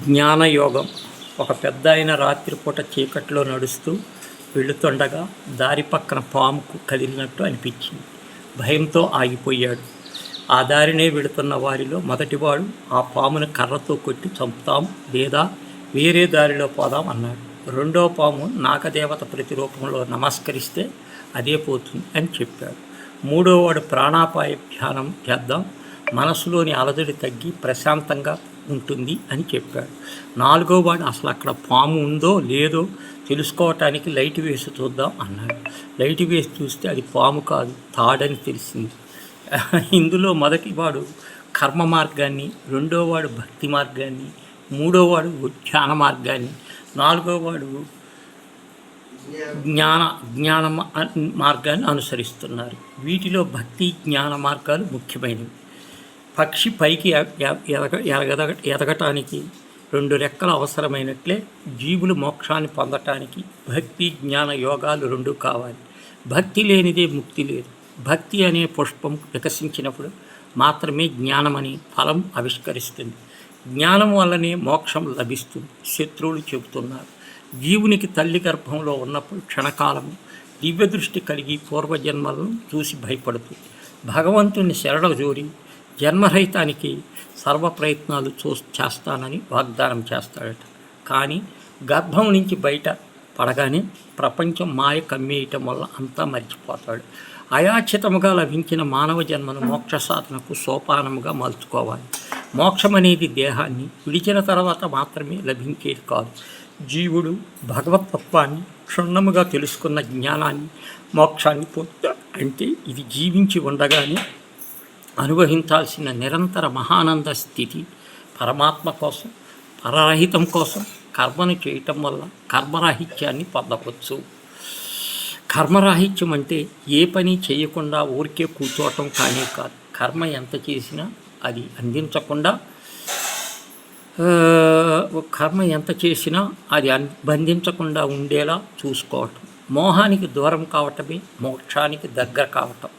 జ్ఞానయోగం. ఒక పెద్దాయన రాత్రిపూట చీకట్లో నడుస్తూ వెళుతుండగా దారి పక్కన పాముకు కదిలినట్టు అనిపించింది. భయంతో ఆగిపోయాడు. ఆ దారినే వెళుతున్న వారిలో మొదటివాడు ఆ పామును కర్రతో కొట్టి చంపుతాం లేదా వేరే దారిలో పోదాం అన్నాడు. రెండో పాము నాగదేవత ప్రతిరూపంలో నమస్కరిస్తే అదే పోతుంది అని చెప్పాడు. మూడోవాడు ప్రాణాపాయ ధ్యానం చేద్దాం, మనసులోని అలజడి తగ్గి ప్రశాంతంగా ఉంటుంది అని చెప్పాడు. నాలుగోవాడు అసలు అక్కడ పాము ఉందో లేదో తెలుసుకోవటానికి లైట్ వేసి చూద్దాం అన్నాడు. లైట్ వేసి చూస్తే అది పాము కాదు, తాడని తెలిసింది. ఇందులో మొదటివాడు కర్మ మార్గాన్ని, రెండోవాడు భక్తి మార్గాన్ని, మూడోవాడు ధ్యాన మార్గాన్ని, నాలుగోవాడు జ్ఞాన మార్గాన్ని అనుసరిస్తున్నారు. వీటిలో భక్తి జ్ఞాన మార్గాలు ముఖ్యమైనవి. పక్షి పైకి ఎదగటానికి రెండు రెక్కలు అవసరమైనట్లే జీవులు మోక్షాన్ని పొందటానికి భక్తి జ్ఞాన యోగాలు రెండు కావాలి. భక్తి లేనిదే ముక్తి లేదు. భక్తి అనే పుష్పం వికసించినప్పుడు మాత్రమే జ్ఞానమని ఫలం ఆవిష్కరిస్తుంది. జ్ఞానం వల్లనే మోక్షం లభిస్తుంది. శత్రువులు చెబుతున్నారు, జీవునికి తల్లి గర్భంలో ఉన్నప్పుడు క్షణకాలము దివ్య దృష్టి కలిగి పూర్వజన్మలను చూసి భయపడుతుంది. భగవంతుని శరణ జోరి జన్మరహితానికి సర్వ ప్రయత్నాలు చేస్తానని వాగ్దానం చేస్తాడట. కానీ గర్భం నుంచి బయట పడగానే ప్రపంచం మాయ కమ్మేయటం వల్ల అంతా మర్చిపోతాడు. అయాచితముగా లభించిన మానవ జన్మను మోక్ష సాధనకు సోపానముగా మలుచుకోవాలి. మోక్షం అనేది దేహాన్ని విడిచిన తర్వాత మాత్రమే లభించేది కాదు. జీవుడు భగవతత్వాన్ని క్షుణ్ణముగా తెలుసుకున్న జ్ఞానాన్ని మోక్షాన్ని పొందుతాడు. అంటే ఇది జీవించి ఉండగానే అనుభవించాల్సిన నిరంతర మహానంద స్థితి. పరమాత్మ కోసం, పరరహితం కోసం కర్మను చేయటం వల్ల కర్మరాహిత్యాన్ని పొందవచ్చు. కర్మరాహిత్యం అంటే ఏ పని చేయకుండా ఊరికే కూర్చోవటం కానీ కాదు. కర్మ ఎంత చేసినా అది బంధించకుండా ఉండేలా చూసుకోవటం. మోహానికి దూరం కావటమే మోక్షానికి దగ్గర కావటం.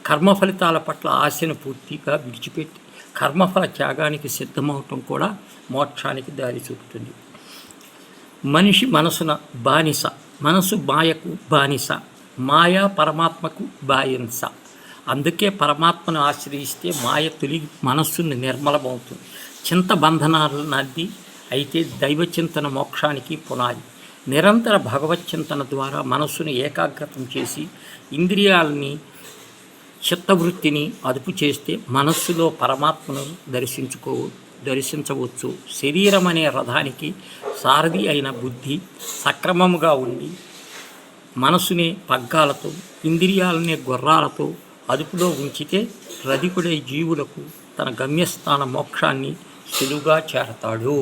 కర్మ ఫలితాల పట్ల ఆశను పూర్తిగా విడిచిపెట్టి కర్మఫల త్యాగానికి సిద్ధమవటం కూడా మోక్షానికి దారి చూపుతుంది. మనిషి మనసున బానిస, మనసు మాయకు బానిస, మాయ పరమాత్మకు బానిస. అందుకే పరమాత్మను ఆశ్రయిస్తే మాయ తొలగి మనస్సును నిర్మలమవుతుంది. చింత బంధనాలు నది అయితే దైవచింతన మోక్షానికి పునాది. నిరంతర భగవచ్చింతన ద్వారా మనస్సును ఏకాగ్రతం చేసి ఇంద్రియాలని చిత్తవృత్తిని అదుపు చేస్తే మనస్సులో పరమాత్మను దర్శించవచ్చు. శరీరం అనే రథానికి సారథి అయిన బుద్ధి సక్రమముగా ఉండి మనసునే పగ్గాలతో, ఇంద్రియాలనే గుర్రాలతో అదుపులో ఉంచితే రధికుడై జీవులకు తన గమ్యస్థాన మోక్షాన్ని సులువుగా చేరతాడు.